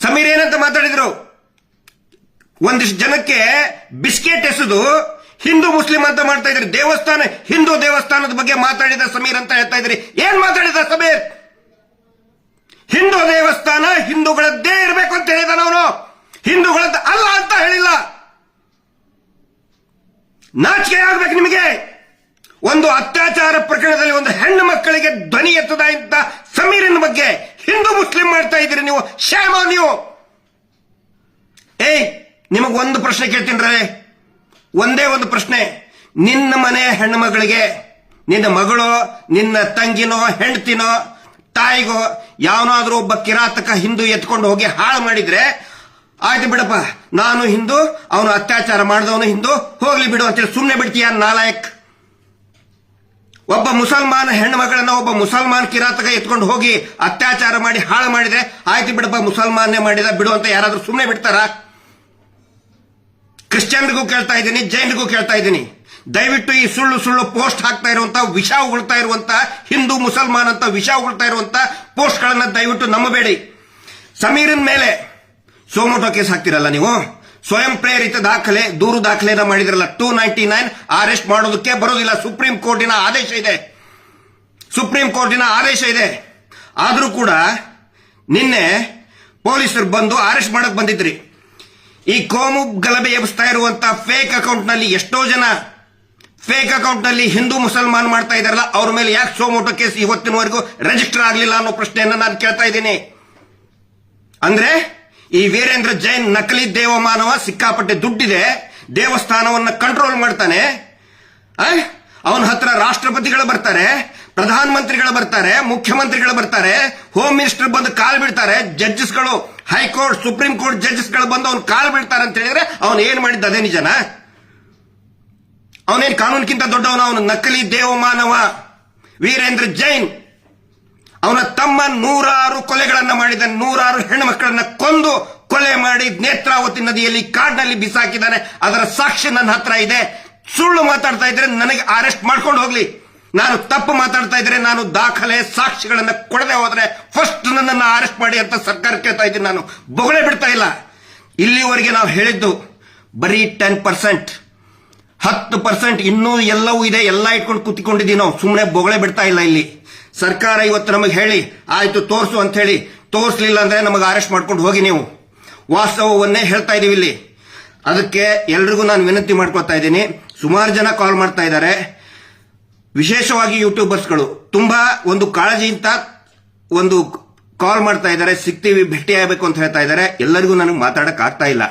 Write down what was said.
ಸಮೀರ್ ಏನಂತ ಮಾತಾಡಿದ್ರು? ಒಂದಿಷ್ಟು ಜನಕ್ಕೆ ಬಿಸ್ಕೆಟ್ ಎಸೆದು ಹಿಂದೂ ಮುಸ್ಲಿಂ ಅಂತ ಮಾಡ್ತಾ ಇದ್ರಿ. ದೇವಸ್ಥಾನ, ಹಿಂದೂ ದೇವಸ್ಥಾನದ ಬಗ್ಗೆ ಮಾತಾಡಿದ ಸಮೀರ್ ಅಂತ ಹೇಳ್ತಾ ಇದ್ರಿ. ಏನ್ ಮಾತಾಡಿದ ಸಮೀರ್? ಹಿಂದೂ ದೇವಸ್ಥಾನ ಹಿಂದೂಗಳದ್ದೇ ಇರಬೇಕು ಅಂತ ಹೇಳಿದ. ಅವನು ಹಿಂದೂಗಳದ್ದು ಅಲ್ಲ ಅಂತ ಹೇಳಿಲ್ಲ. ನಾಚಿಕೆ ಆಗ್ಬೇಕು ನಿಮಗೆ. ಒಂದು ಅತ್ಯಾಚಾರ ಪ್ರಕರಣದಲ್ಲಿ ಒಂದು ಹೆಣ್ಣು ಮಕ್ಕಳಿಗೆ ಧ್ವನಿ ಎತ್ತದ ಇಂತ ಸಮೀರಿನ ಬಗ್ಗೆ ಹಿಂದೂ ಮುಸ್ಲಿಂ ಮಾಡ್ತಾ ಇದ್ದೀರಿ ನೀವು. ಶ್ಯಾಮ ನೀವು. ನಿಮಗ್ ಒಂದು ಪ್ರಶ್ನೆ ಕೇಳ್ತೀನಿ. ಒಂದೇ ಒಂದು ಪ್ರಶ್ನೆ. ನಿನ್ನ ಮನೆ ಹೆಣ್ಣು ಮಗಳಿಗೆ, ನಿನ್ನ ಮಗಳು, ನಿನ್ನ ತಂಗಿನೋ, ಹೆಂಡತಿನೋ, ತಾಯಿಗೋ ಯಾವನಾದ್ರೂ ಒಬ್ಬ ಕಿರಾತಕ ಹಿಂದೂ ಎತ್ಕೊಂಡು ಹೋಗಿ ಹಾಳು ಮಾಡಿದ್ರೆ ಆಯ್ತು ಬಿಡಪ್ಪ, ನಾನು ಹಿಂದೂ, ಅವನು ಅತ್ಯಾಚಾರ ಮಾಡಿದವನು ಹಿಂದೂ, ಹೋಗ್ಲಿ ಬಿಡು ಅಂತೇಳಿ ಸುಮ್ಮನೆ ಬಿಡ್ತೀಯ ನಾಲಾಯಕ್? ಒಬ್ಬ ಮುಸಲ್ಮಾನ ಹೆಣ್ಣು ಮಗಳನ್ನ ಒಬ್ಬ ಮುಸಲ್ಮಾನ್ ಕಿರಾತಕ ಎತ್ಕೊಂಡು ಹೋಗಿ ಅತ್ಯಾಚಾರ ಮಾಡಿ ಹಾಳು ಮಾಡಿದ್ರೆ ಆಯ್ತು ಬಿಡಪ್ಪ, ಮುಸಲ್ಮಾನೇ ಮಾಡಿದ ಬಿಡು ಅಂತ ಯಾರಾದ್ರೂ ಸುಮ್ಮನೆ ಬಿಡ್ತಾರ? ಕ್ರಿಶ್ಚಿಯನ್ರಿಗೂ ಕೇಳ್ತಾ ಇದ್ದೀನಿ, ಜೈನ್ರಿಗೂ ಕೇಳ್ತಾ ಇದ್ದೀನಿ, ದಯವಿಟ್ಟು ಈ ಸುಳ್ಳು ಸುಳ್ಳು ಪೋಸ್ಟ್ ಹಾಕ್ತಾ ಇರುವಂತ, ವಿಷ ಉಗುಳ್ತಾ ಇರುವಂತ, ಹಿಂದೂ ಮುಸಲ್ಮಾನ್ ಅಂತ ವಿಷ ಉಗುಳ್ತಾ ಇರುವಂತ ಪೋಸ್ಟ್ ಗಳನ್ನ ದಯವಿಟ್ಟು ನಂಬಬೇಡಿ. ಸಮೀರನ್ ಮೇಲೆ ಸೋಮೋಟೋ ಕೇಸ್ ಹಾಕ್ತಿರಲ್ಲ ನೀವು, ಸ್ವಯಂ ಪ್ರೇರಿತ ದಾಖಲೆ, ದೂರು ದಾಖಲೆನ ಮಾಡಿದ್ರಲ್ಲ, 299 ಅರೆಸ್ಟ್ ಮಾಡೋದಕ್ಕೆ ಬರೋದಿಲ್ಲ. ಸುಪ್ರೀಂ ಕೋರ್ಟಿನ ಆದೇಶ ಇದೆ. ಸುಪ್ರೀಂ ಕೋರ್ಟಿನ ಆದೇಶ ಇದೆ. ಆದ್ರೂ ಕೂಡ ನಿನ್ನೆ ಪೊಲೀಸರು ಬಂದು ಅರೆಸ್ಟ್ ಮಾಡಕ್ ಬಂದಿದ್ರಿ. ಈ ಕೋಮು ಗಲಭೆ ಎಬ್ಬಿಸ್ತಾ ಇರುವಂತ ಫೇಕ್ ಅಕೌಂಟ್ ನಲ್ಲಿ ಎಷ್ಟೋ ಜನ ಫೇಕ್ ಅಕೌಂಟ್ ನಲ್ಲಿ ಹಿಂದೂ ಮುಸಲ್ಮಾನ್ ಮಾಡ್ತಾ ಇದಾರಲ್ಲ, ಅವ್ರ ಮೇಲೆ ಯಾಕೆ ಸೋಮೋಟೋ ಕೇಸ್ ಇವತ್ತಿನವರೆಗೂ ರಿಜಿಸ್ಟರ್ ಆಗಲಿಲ್ಲ ಅನ್ನೋ ಪ್ರಶ್ನೆಯನ್ನ ನಾನು ಕೇಳ್ತಾ ಇದ್ದೀನಿ. ಅಂದ್ರೆ ಈ ವೀರೇಂದ್ರ ಜೈನ್ ನಕಲಿ ದೇವಮಾನವ, ಸಿಕ್ಕಾಪಟ್ಟೆ ದುಡ್ಡಿದೆ, ದೇವಸ್ಥಾನವನ್ನ ಕಂಟ್ರೋಲ್ ಮಾಡ್ತಾನೆ. ಅವನ ಹತ್ರ ರಾಷ್ಟ್ರಪತಿಗಳು ಬರ್ತಾರೆ, ಪ್ರಧಾನ ಮಂತ್ರಿಗಳು ಬರ್ತಾರೆ, ಮುಖ್ಯಮಂತ್ರಿಗಳು ಬರ್ತಾರೆ, ಹೋಮ್ ಮಿನಿಸ್ಟರ್ ಬಂದು ಕಾಲ್ ಬಿಡ್ತಾರೆ, ಜಡ್ಜಸ್ಗಳು, ಹೈಕೋರ್ಟ್, ಸುಪ್ರೀಂ ಕೋರ್ಟ್ ಜಡ್ಜಸ್ಗಳು ಬಂದು ಅವ್ನು ಕಾಲ್ ಬಿಡ್ತಾರೆ ಅಂತ ಹೇಳಿದ್ರೆ ಅವನು ಏನ್ ಮಾಡಿದ್ದ ಅದೇ ನಿಜನ? ಅವನೇನ್ ಕಾನೂನಿಗಿಂತ ದೊಡ್ಡವನ? ಅವನು ನಕಲಿ ದೇವಮಾನವ ವೀರೇಂದ್ರ ಜೈನ್. ಅವನ ತಮ್ಮ 100 ಕೊಲೆಗಳನ್ನ ಮಾಡಿದ, 100 ಹೆಣ್ಣು ಮಕ್ಕಳನ್ನ ಕೊಂದು ಕೊಲೆ ಮಾಡಿ ನೇತ್ರಾವತಿ ನದಿಯಲ್ಲಿ ಕಾಡಿನಲ್ಲಿ ಬಿಸಾಕಿದ್ದಾನೆ. ಅದರ ಸಾಕ್ಷಿ ನನ್ನ ಹತ್ರ ಇದೆ. ಸುಳ್ಳು ಮಾತಾಡ್ತಾ ಇದ್ರೆ ನನಗೆ ಅರೆಸ್ಟ್ ಮಾಡ್ಕೊಂಡು ಹೋಗ್ಲಿ. ನಾನು ತಪ್ಪು ಮಾತಾಡ್ತಾ ಇದ್ರೆ, ನಾನು ದಾಖಲೆ ಸಾಕ್ಷಿಗಳನ್ನ ಕೊಡದೆ ಹೋದ್ರೆ ಫಸ್ಟ್ ನನ್ನನ್ನು ಅರೆಸ್ಟ್ ಮಾಡಿ ಅಂತ ಸರ್ಕಾರ ಕೇಳ್ತಾ ಇದ್ದೀನಿ. ನಾನು ಬೊಗಳೆ ಬಿಡ್ತಾ ಇಲ್ಲ. ಇಲ್ಲಿವರೆಗೆ ನಾವು ಹೇಳಿದ್ದು ಬರೀ 10%, 10% ಇನ್ನೂ ಎಲ್ಲವೂ ಇದೆ. ಎಲ್ಲ ಇಟ್ಕೊಂಡು ಕೂತ್ಕೊಂಡಿದ್ದೀವಿ ನಾವು, ಸುಮ್ಮನೆ ಬೊಗಳೆ ಬಿಡ್ತಾ ಇಲ್ಲ. ಇಲ್ಲಿ ಸರ್ಕಾರ ಇವತ್ತು ನಮಗೆ ಹೇಳಿ ಆಯ್ತು ತೋರಿಸು ಅಂತ ಹೇಳಿ, ತೋರಿಸಲಿಲ್ಲ ಅಂದ್ರೆ ನಮಗೆ ಅರೆಸ್ಟ್ ಮಾಡ್ಕೊಂಡು ಹೋಗಿ. ನೀವು ವಾಸ್ತವವನ್ನೇ ಹೇಳ್ತಾ ಇದೀವಿ ಇಲ್ಲಿ. ಅದಕ್ಕೆ ಎಲ್ರಿಗೂ ನಾನು ವಿನಂತಿ ಮಾಡ್ಕೊತಾ ಇದ್ದೀನಿ. ಸುಮಾರು ಜನ ಕಾಲ್ ಮಾಡ್ತಾ ಇದ್ದಾರೆ, ವಿಶೇಷವಾಗಿ ಯೂಟ್ಯೂಬರ್ಸ್ಗಳು ತುಂಬಾ ಒಂದು ಕಾಳಜಿಯಿಂದ ಒಂದು ಕಾಲ್ ಮಾಡ್ತಾ ಇದ್ದಾರೆ, ಸಿಗ್ತೀವಿ, ಭೇಟಿ ಆಗಬೇಕು ಅಂತ ಹೇಳ್ತಾ ಇದ್ದಾರೆ. ಎಲ್ಲರಿಗೂ ನನಗೆ ಮಾತಾಡಕ್ ಆಗ್ತಾ ಇಲ್ಲ.